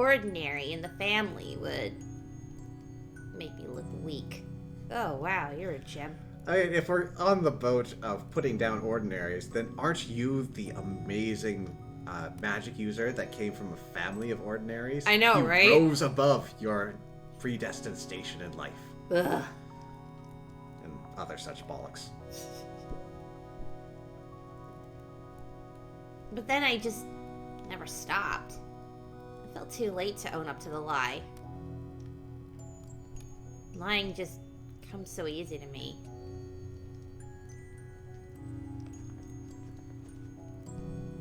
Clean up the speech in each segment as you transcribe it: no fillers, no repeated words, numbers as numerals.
ordinary in the family would make me look weak. Oh, wow, you're a gem. I mean, if we're on the boat of putting down ordinaries, then aren't you the amazing magic user that came from a family of ordinaries? I know, you right? You rose above your predestined station in life. Ugh. And other such bollocks. But then I just never stopped. I felt too late to own up to the lie. Lying just comes so easy to me.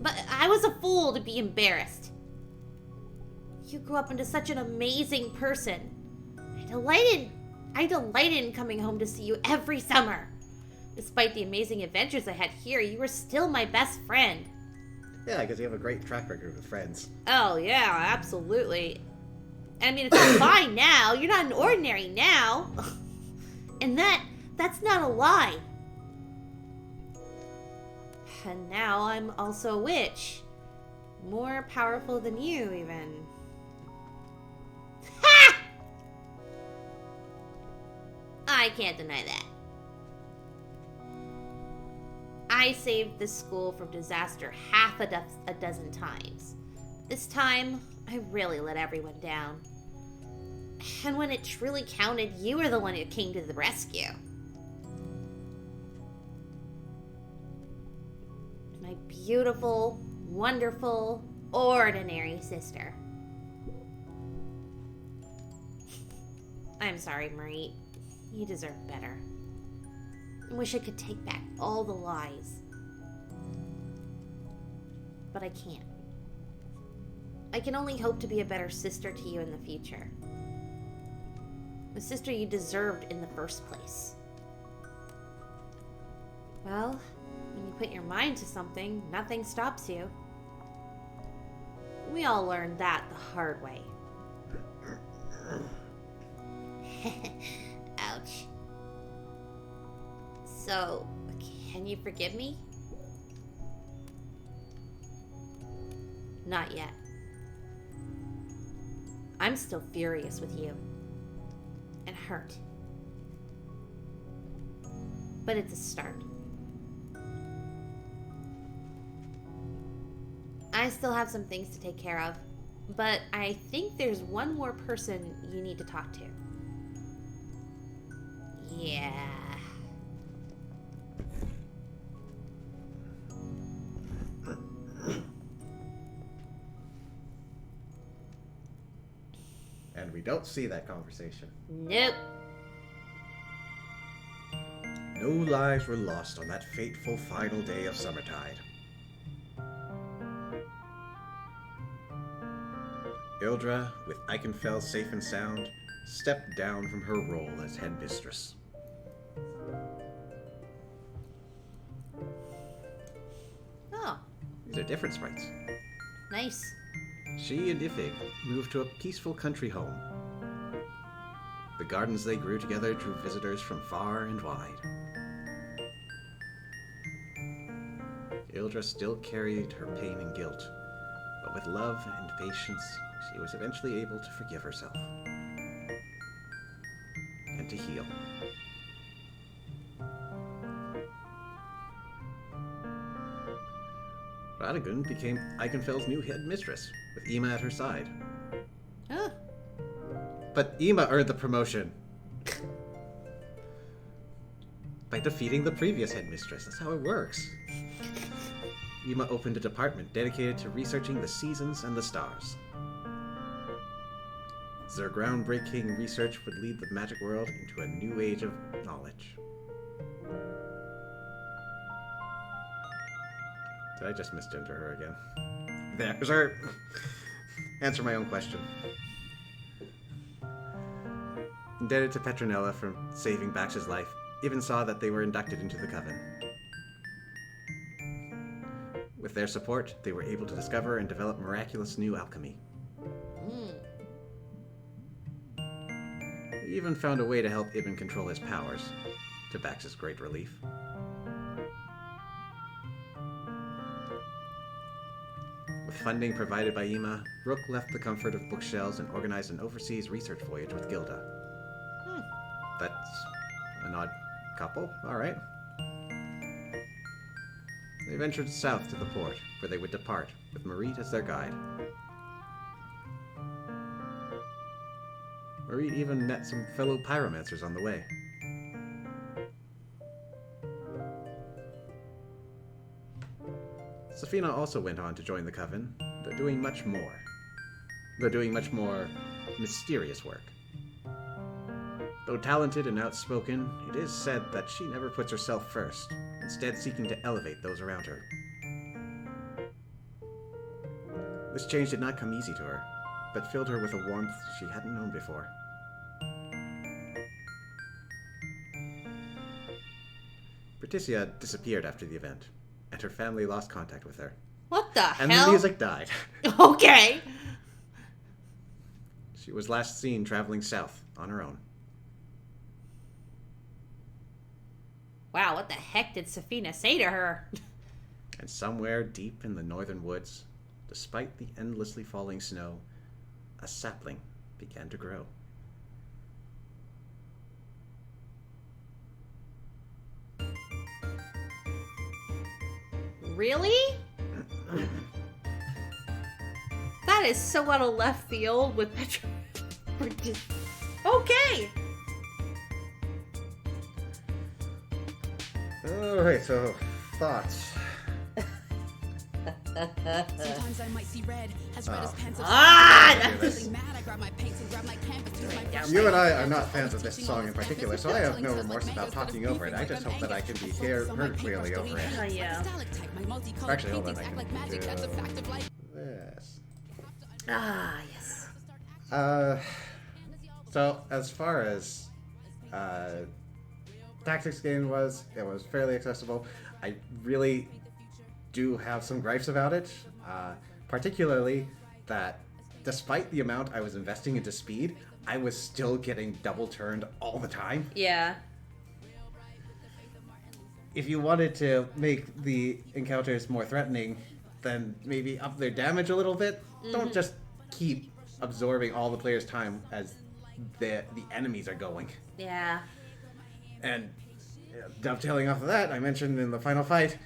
But I was a fool to be embarrassed. You grew up into such an amazing person. I delighted in coming home to see you every summer. Despite the amazing adventures I had here, you were still my best friend. Yeah, because you have a great track record with friends. Oh, yeah, absolutely. I mean, it's all fine now. You're not an ordinary now. And that's not a lie. And now I'm also a witch. More powerful than you, even. Ha! I can't deny that. I saved this school from disaster half a dozen times. This time, I really let everyone down. And when it truly counted, you were the one who came to the rescue. My beautiful, wonderful, ordinary sister. I'm sorry, Marie. You deserve better. I wish I could take back all the lies. But I can't. I can only hope to be a better sister to you in the future. The sister you deserved in the first place. Well, when you put your mind to something, nothing stops you. We all learned that the hard way. Ouch. So, can you forgive me? Not yet. I'm still furious with you. And hurt. But it's a start. I still have some things to take care of, but I think there's one more person you need to talk to. Yeah. And we don't see that conversation. Nope. No lives were lost on that fateful final day of summertide. Ildra, with Ikenfell safe and sound, stepped down from her role as headmistress. Oh, These are different sprites. nice. She and Ifig moved to a peaceful country home. The gardens they grew together drew visitors from far and wide. Ildra still carried her pain and guilt, but with love and patience, she was eventually able to forgive herself and to heal. Radagun became Ikenfell's new headmistress, with Ima at her side. Oh. But Ima earned the promotion by defeating the previous headmistress. That's how it works. Ima opened a department dedicated to researching the seasons and the stars. Their groundbreaking research would lead the magic world into a new age of knowledge. Did I just misgender her again? There's her. Answer my own question. Indebted to Petronella for saving Bax's life, even saw that they were inducted into the Coven. With their support, they were able to discover and develop miraculous new alchemy. They even found a way to help Ibn control his powers, to Bax's great relief. With funding provided by Ima, Rook left the comfort of bookshelves and organized an overseas research voyage with Gilda. That's an odd couple, alright. They ventured south to the port, where they would depart, with Marit as their guide. Marit even met some fellow pyromancers on the way. Safina also went on to join the Coven, though doing much more mysterious work. Though talented and outspoken, it is said that she never puts herself first, instead seeking to elevate those around her. This change did not come easy to her, but filled her with a warmth she hadn't known before. Patricia disappeared after the event, and her family lost contact with her. What the hell? And the music died. Okay. She was last seen traveling south on her own. Wow, what the heck did Safina say to her? And somewhere deep in the northern woods, despite the endlessly falling snow, a sapling began to grow. Really? That is so out of left field with Petra. Okay. Alright, so thoughts. Sometimes I might see red as pencil. You and I are not fans of this song in particular, so I have no remorse about talking over it. I just hope that I can be heard clearly over it. Oh, yeah. Actually, hold on, I can do this. Ah, yes. So as far as tactics game was, it was fairly accessible. I really do have some gripes about it, particularly that despite the amount I was investing into speed, I was still getting double turned all the time. Yeah. If you wanted to make the encounters more threatening, then maybe up their damage a little bit. Don't just keep absorbing all the player's time as the enemies are going. Yeah. And dovetailing off of that, I mentioned in the final fight,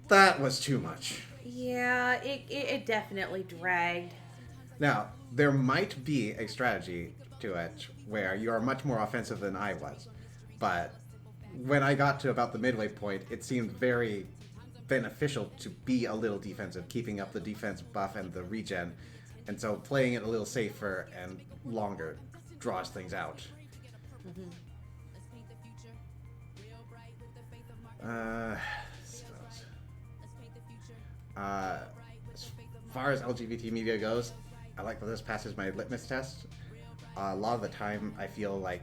that was too much. Yeah, it definitely dragged. Now, there might be a strategy to it where you are much more offensive than I was, but when I got to about the midway point, it seemed very beneficial to be a little defensive, keeping up the defense buff and the regen, and so playing it a little safer and longer draws things out. As far as LGBT media goes, I like that this passes my litmus test. A lot of the time, I feel like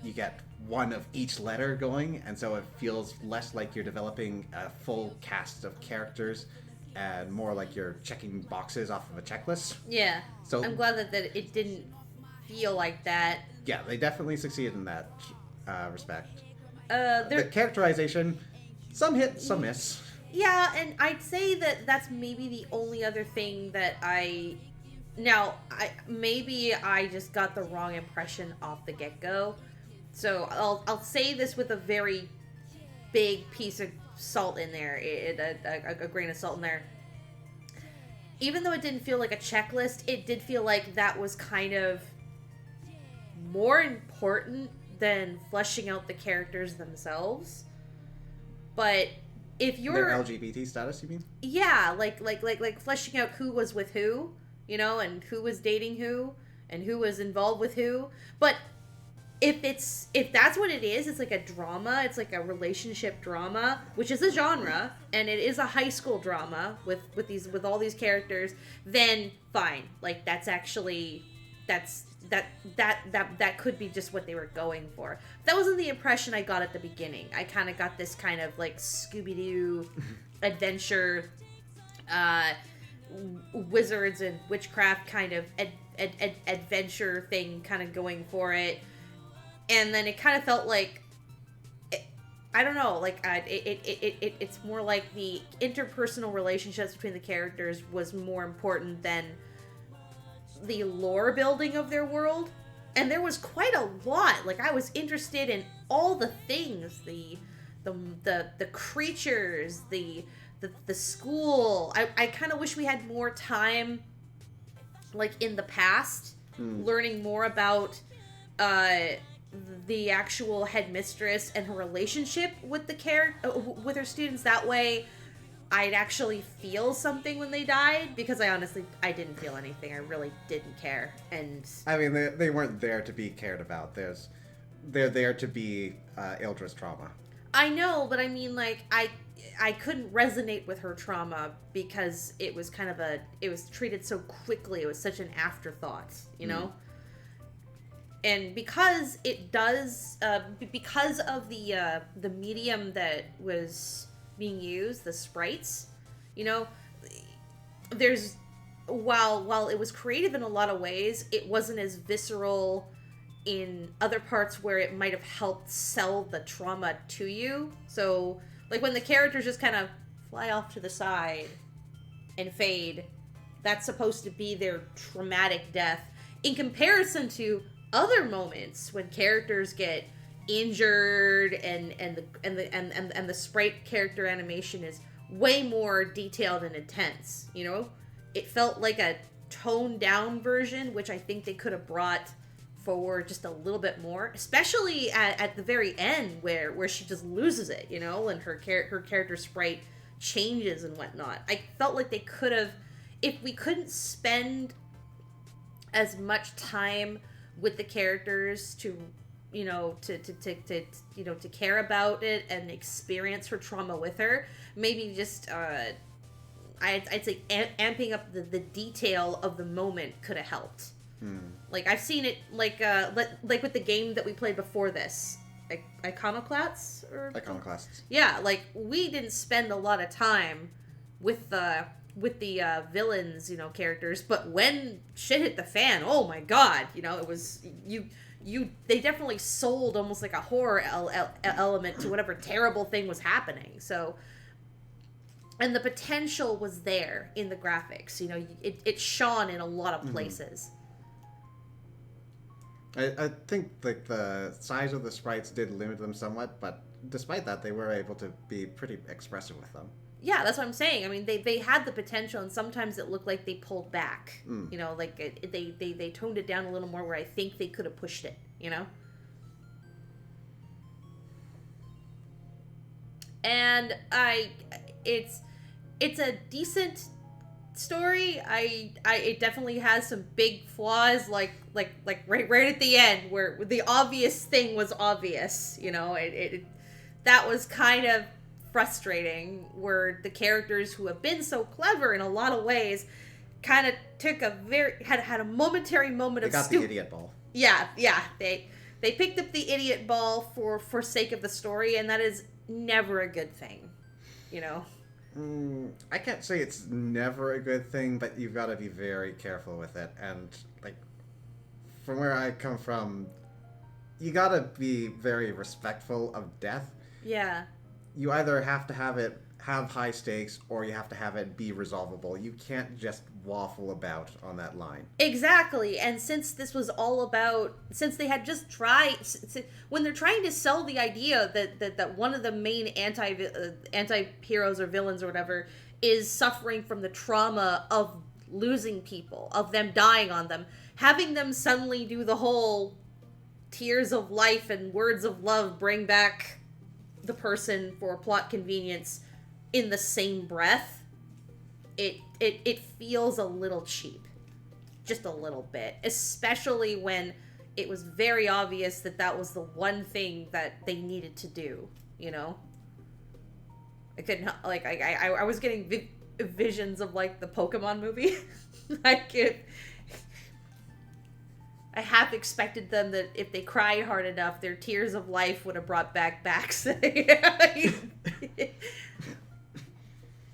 you get one of each letter going, and so it feels less like you're developing a full cast of characters and more like you're checking boxes off of a checklist. Yeah. So I'm glad that it didn't feel like that. Yeah, they definitely succeeded in that respect. The characterization, some hit, some miss. Yeah, and I'd say that that's maybe the only other thing that maybe I just got the wrong impression off the get-go. So I'll say this with a very big piece of salt in there, a grain of salt in there. Even though it didn't feel like a checklist, it did feel like that was kind of more important than fleshing out the characters themselves. But if you're their LGBT status, you mean? Yeah, like fleshing out who was with who, you know, and who was dating who, and who was involved with who. But if that's what it is, it's like a drama, it's like a relationship drama, which is a genre, and it is a high school drama with all these characters, then fine. Like that could be just what they were going for. That wasn't the impression I got at the beginning. I kind of got this kind of like Scooby-Doo adventure, wizards and witchcraft kind of adventure thing kind of going for it. And then it kind of felt like I don't know, like, it's more like the interpersonal relationships between the characters was more important than the lore building of their world. And there was quite a lot. Like, I was interested in all the things, the creatures, the school. I kind of wish we had more time, like, in the past, learning more about the actual headmistress and her relationship with with her students. That way I'd actually feel something when they died, because I didn't feel anything. I really didn't care. And I mean, they weren't there to be cared about. They're there to be Ildra's trauma. I know, but I mean, like, I couldn't resonate with her trauma because it was kind of it was treated so quickly. It was such an afterthought, you know? And because it does, because of the medium that was being used, the sprites, you know, there's, while it was creative in a lot of ways, it wasn't as visceral in other parts where it might have helped sell the trauma to you. So, like, when the characters just kind of fly off to the side and fade, that's supposed to be their traumatic death, in comparison to other moments when characters get injured and the sprite character animation is way more detailed and intense. You know, it felt like a toned down version, which I think they could have brought forward just a little bit more, especially at the very end where she just loses it, you know, and her character sprite changes and whatnot. I felt like they could have, if we couldn't spend as much time with the characters to, you know, to care about it and experience her trauma with her, maybe just I'd say amping up the detail of the moment could have helped. Like, I've seen it, like with the game that we played before this, Iconoclasts? Iconoclasts. Yeah, like, we didn't spend a lot of time with the villains, you know, characters, but when shit hit the fan, oh my god, you know, it was, they definitely sold almost like a horror element to whatever terrible thing was happening. So, and the potential was there in the graphics, you know, it shone in a lot of places. I think, like, the size of the sprites did limit them somewhat, but despite that, they were able to be pretty expressive with them. Yeah, that's what I'm saying. I mean, they had the potential, and sometimes it looked like they pulled back. You know, like, they toned it down a little more, where I think they could have pushed it, you know? And it's a decent story. It definitely has some big flaws, like right at the end, where the obvious thing was obvious, you know? That was kind of frustrating, where the characters who have been so clever in a lot of ways kind of took had a momentary moment of they got the idiot ball. Yeah, they picked up the idiot ball for sake of the story, and that is never a good thing, you know. I can't say it's never a good thing, but you've got to be very careful with it. And, like, from where I come from, you got to be very respectful of death. Yeah. You either have to have high stakes, or you have to have it be resolvable. You can't just waffle about on that line. Exactly. And since this was all about, since they had just tried, when they're trying to sell the idea that one of the main anti-heroes or villains or whatever is suffering from the trauma of losing people, of them dying on them, having them suddenly do the whole tears of life and words of love bring back the person for plot convenience in the same breath, it feels a little cheap. Just a little bit. Especially when it was very obvious that was the one thing that they needed to do, you know? I couldn't, like, I was getting visions of, like, the Pokemon movie. I half expected them that if they cried hard enough, their tears of life would have brought back backs.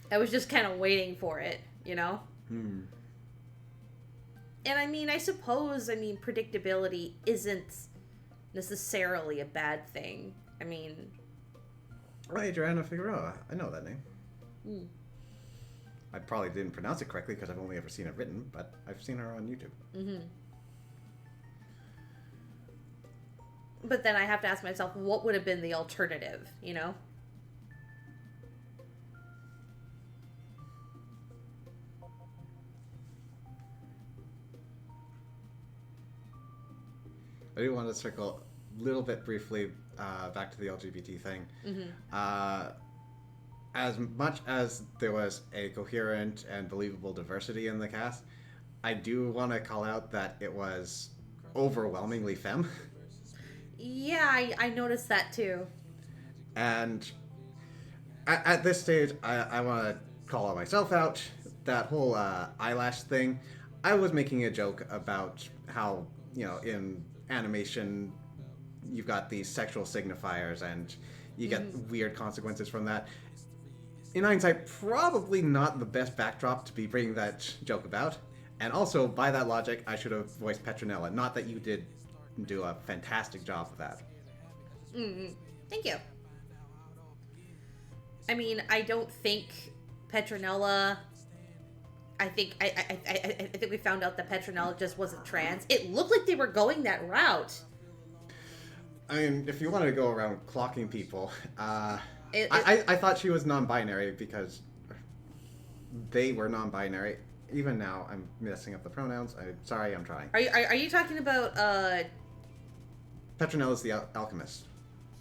I was just kind of waiting for it, you know? And I mean, I suppose, predictability isn't necessarily a bad thing. I mean, Right, Joanna Figueroa. I know that name. Hmm. I probably didn't pronounce it correctly because I've only ever seen it written, but I've seen her on YouTube. Mm-hmm. But then I have to ask myself, what would have been the alternative, you know? I do want to circle a little bit briefly back to the LGBT thing. Mm-hmm. As much as there was a coherent and believable diversity in the cast, I do want to call out that it was overwhelmingly femme. Yeah, I noticed that too. And at this stage, I want to call myself out. That whole eyelash thing, I was making a joke about how, in animation, you've got these sexual signifiers and you get weird consequences from that. In hindsight, probably not the best backdrop to be bringing that joke about. And also, by that logic, I should have voiced Petronella. Not that you did do a fantastic job of that. Mm-hmm. Thank you. I mean, I don't think Petronella... I think we found out that Petronella just wasn't trans. It looked like they were going that route. I mean, if you wanted to go around clocking people, I thought she was non-binary because they were non-binary. Even now, I'm messing up the pronouns. I'm sorry, I'm trying. Are you talking about Petronella's the alchemist.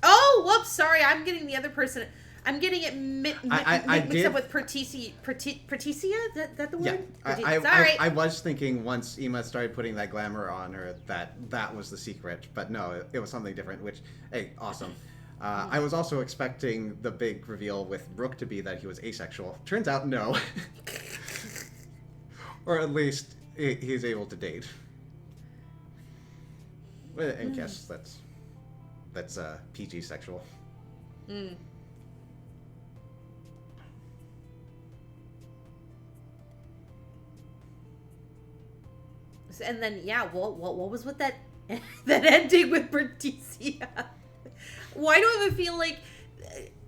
Oh, whoops! Sorry, I'm getting the other person. I'm getting it mixed up with Perticia. Is that the word? Yeah, I was thinking once Ema started putting that glamour on her that was the secret, but no, it was something different. Which, hey, awesome. I was also expecting the big reveal with Rook to be that he was asexual. Turns out, no. Or at least he's able to date. And guess that's PG sexual. Mm. And then, yeah, what was with that that ending with Berticia? Why do I even feel like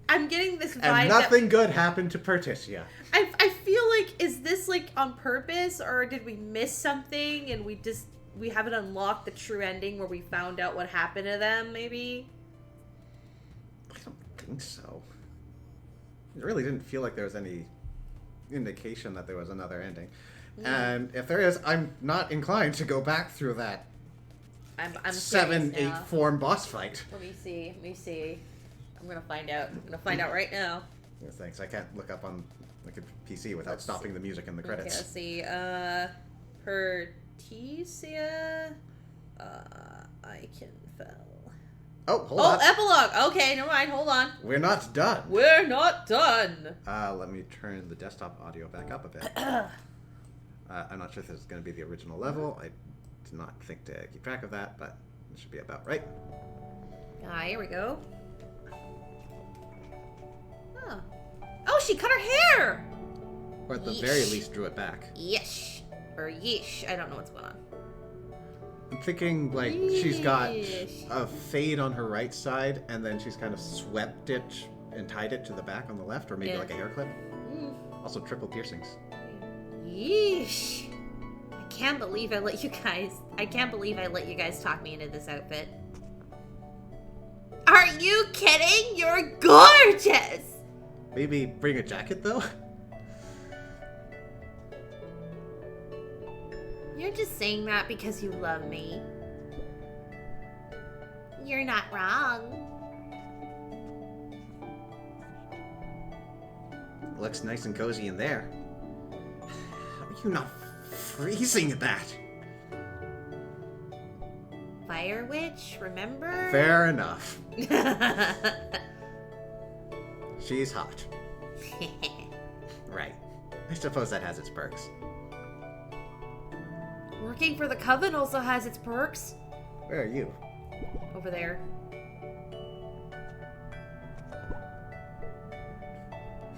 I'm getting this vibe? And nothing good happened to Perticia. I feel like, is this like on purpose, or did we miss something and we haven't unlocked the true ending where we found out what happened to them? Maybe. I don't think so. It really didn't feel like there was any indication that there was another ending. And if there is, I'm not inclined to go back through that I'm 7-8 form boss fight. Let me see. I'm gonna find out. Right now. Yeah, thanks. I can't look up on like a PC without stopping the music in the credits. Okay, let's see. Perticia, Ikenfell. Oh, hold on. Epilogue. Okay, never mind. Hold on. We're not done. Let me turn the desktop audio back up a bit. I'm not sure if this is going to be the original level. I did not think to keep track of that, but it should be about right. Here we go. Oh, she cut her hair! Or at the very least drew it back. Yeesh. Or yeesh. I don't know what's going on. I'm thinking, like, she's got a fade on her right side, and then she's kind of swept it and tied it to the back on the left, or maybe like a hair clip. Also triple piercings. Yeesh. I can't believe I let you guys talk me into this outfit. Are you kidding? You're gorgeous! Maybe bring a jacket, though? You're just saying that because you love me. You're not wrong. Looks nice and cozy in there. How are you not freezing at that? Fire witch, remember? Fair enough. She's hot. Right. I suppose that has its perks. Working for the Coven also has its perks. Where are you? Over there.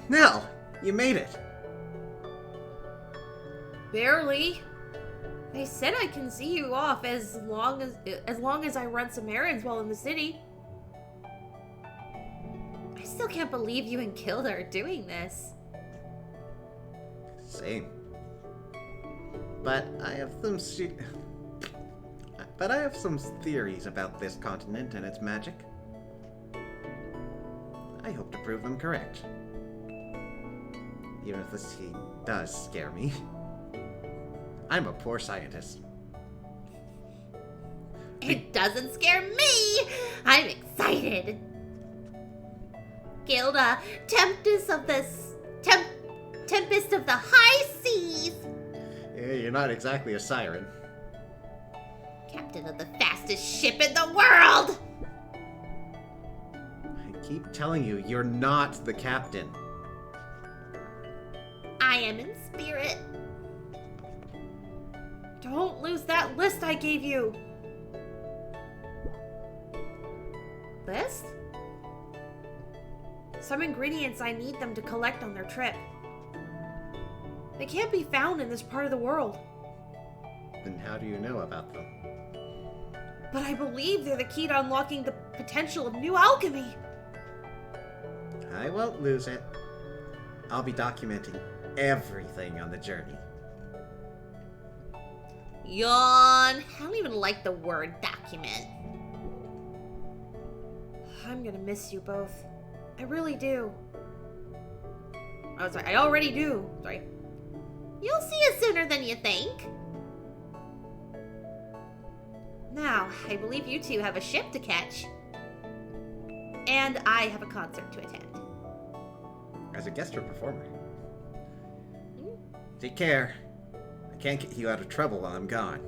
Nell! You made it! Barely. They said I can see you off as long as I run some errands while in the city. I still can't believe you and Gilda are doing this. Same. But I have some theories about this continent and its magic. I hope to prove them correct. Even if this sea does scare me. I'm a poor scientist. It doesn't scare me! I'm excited! Gilda, tempest of the high seas! Yeah, you're not exactly a siren. Captain of the fastest ship in the world! I keep telling you, you're not the captain. I am in spirit. Don't lose that list I gave you. List? Some ingredients I need them to collect on their trip. They can't be found in this part of the world. Then how do you know about them? But I believe they're the key to unlocking the potential of new alchemy. I won't lose it. I'll be documenting everything on the journey. Yawn. I don't even like the word document. I'm gonna miss you both. I really do. Oh, sorry. I already do. Sorry. You'll see us sooner than you think. Now, I believe you two have a ship to catch. And I have a concert to attend. As a guest or performer. Take care. I can't get you out of trouble while I'm gone.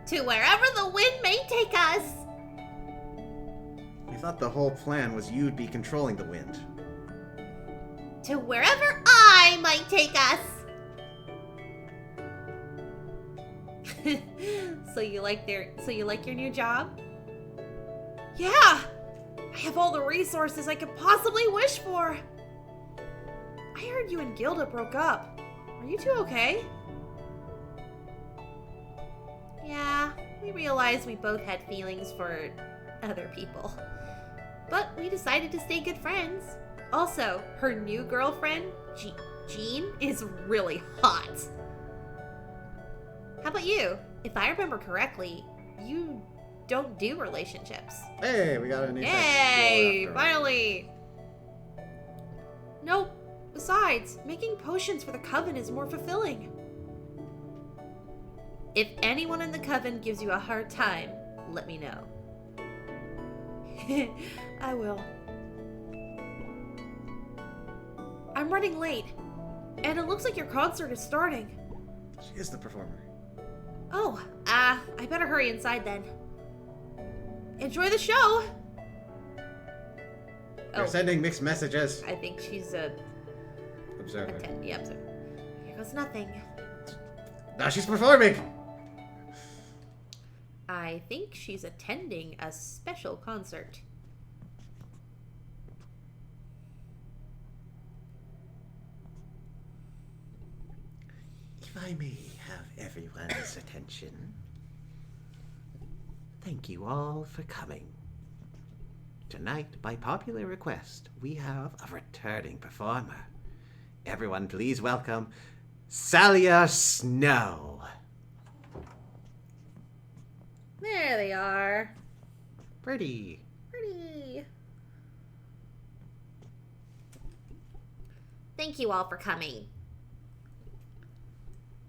To wherever the wind may take us. I thought the whole plan was you'd be controlling the wind. To wherever I might take us. So you like your new job? Yeah! I have all the resources I could possibly wish for. I heard you and Gilda broke up. Are you two okay? Yeah, we realized we both had feelings for other people. But we decided to stay good friends. Also, her new girlfriend, Jean, is really hot. How about you? If I remember correctly, you don't do relationships. Hey, we got a new Yay! Finally! Nope. Besides, making potions for the Coven is more fulfilling. If anyone in the Coven gives you a hard time, let me know. I will. I'm running late, and it looks like your concert is starting. She is the performer. Oh, I better hurry inside then. Enjoy the show! You're sending mixed messages. I think she's a Observer. Yeah, observer. Here goes nothing. Now she's performing! I think she's attending a special concert. If I may have everyone's attention. Thank you all for coming. Tonight, by popular request, we have a returning performer. Everyone please welcome Salia Snow. There they are. Pretty. Pretty. Thank you all for coming.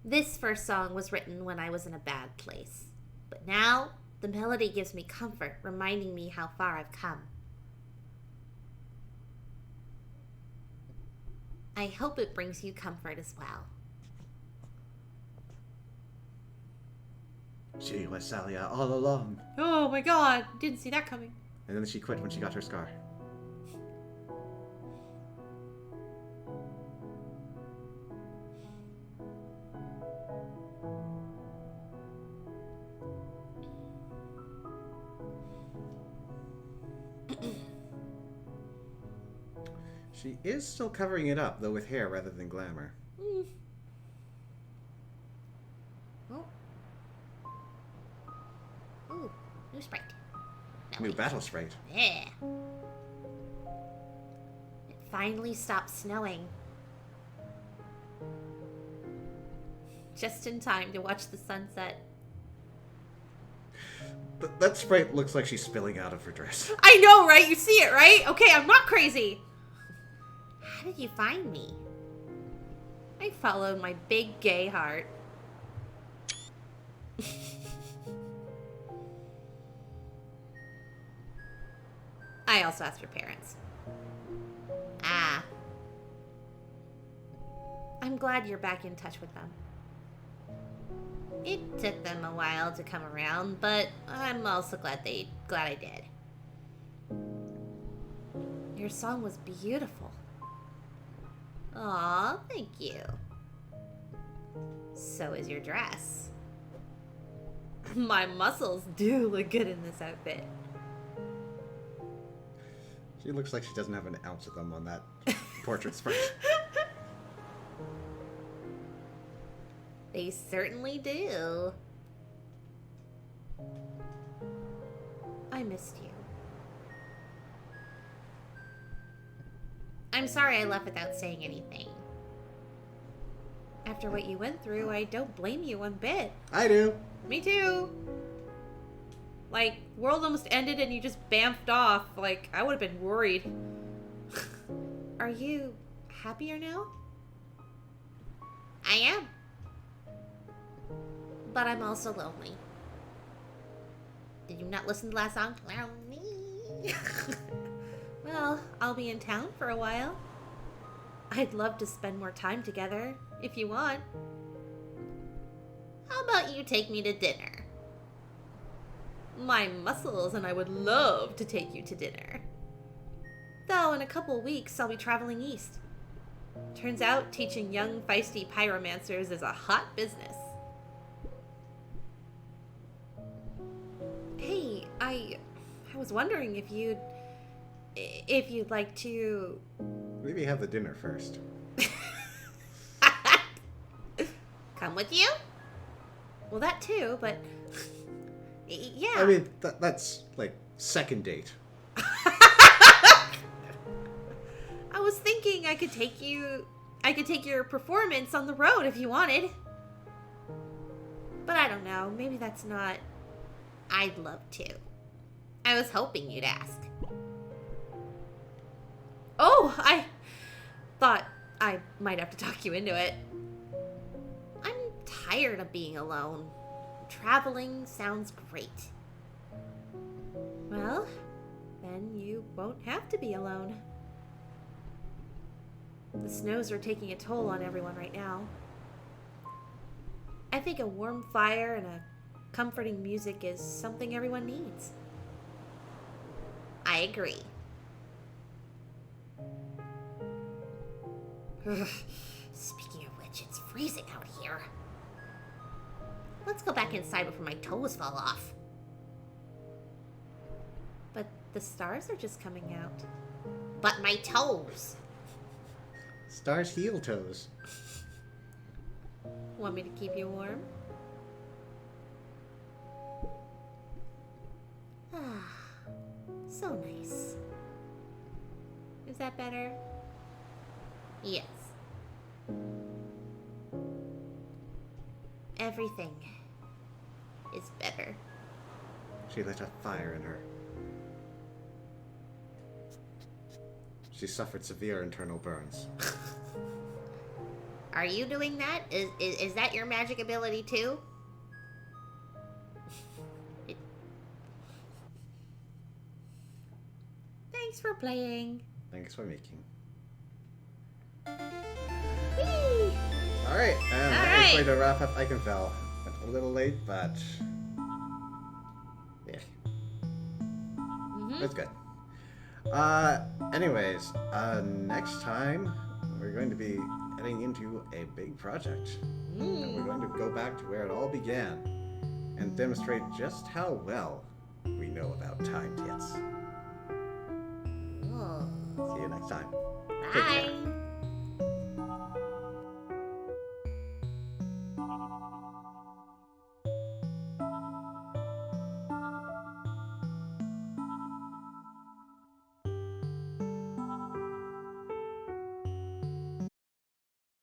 This first song was written when I was in a bad place. But now, the melody gives me comfort, reminding me how far I've come. I hope it brings you comfort as well. She was Salia all along. Oh my god, didn't see that coming. And then she quit when she got her scar. She is still covering it up, though with hair rather than glamour. new battle sprite. Yeah. It finally stopped snowing. Just in time to watch the sunset. That sprite looks like she's spilling out of her dress. I know, right? You see it, right? Okay, I'm not crazy. How did you find me? I followed my big gay heart. I also asked your parents. Ah. I'm glad you're back in touch with them. It took them a while to come around, but I'm also glad I did. Your song was beautiful. Aw, thank you. So is your dress. My muscles do look good in this outfit. She looks like she doesn't have an ounce of them on that portrait sprite. They certainly do. I missed you. I'm sorry I left without saying anything. After what you went through, I don't blame you one bit. I do. Me too. Like, world almost ended and you just bamfed off. Like, I would have been worried. Are you happier now? I am. But I'm also lonely. Did you not listen to the last song? Lonely. Well, I'll be in town for a while. I'd love to spend more time together, if you want. How about you take me to dinner? My muscles and I would love to take you to dinner. Though in a couple weeks, I'll be traveling east. Turns out teaching young, feisty pyromancers is a hot business. Hey, I was wondering if you'd like to... Maybe have the dinner first. Come with you? Well, that too, but... Yeah. I mean, that's like second date. I was thinking I could take your performance on the road if you wanted. But I don't know, maybe that's not... I'd love to. I was hoping you'd ask. Oh, I thought I might have to talk you into it. I'm tired of being alone. Traveling sounds great. Well, then you won't have to be alone. The snows are taking a toll on everyone right now. I think a warm fire and a comforting music is something everyone needs. I agree. Speaking of which, it's freezing out here. Let's go back inside before my toes fall off. But the stars are just coming out. But my toes. Stars heel toes. Want me to keep you warm? Ah, so nice. Is that better? Yes. Everything is better. She lit a fire in her. She suffered severe internal burns. Are you doing that? Is that your magic ability too? Thanks for playing. Thanks for making. Whee! Alright, and that is going to wrap up Ikenfell. Went a little late, but... yeah. It's good. Anyways, next time, we're going to be heading into a big project. And we're going to go back to where it all began and demonstrate just how well we know about timed hits. Oh. See you next time. Take care. Bye.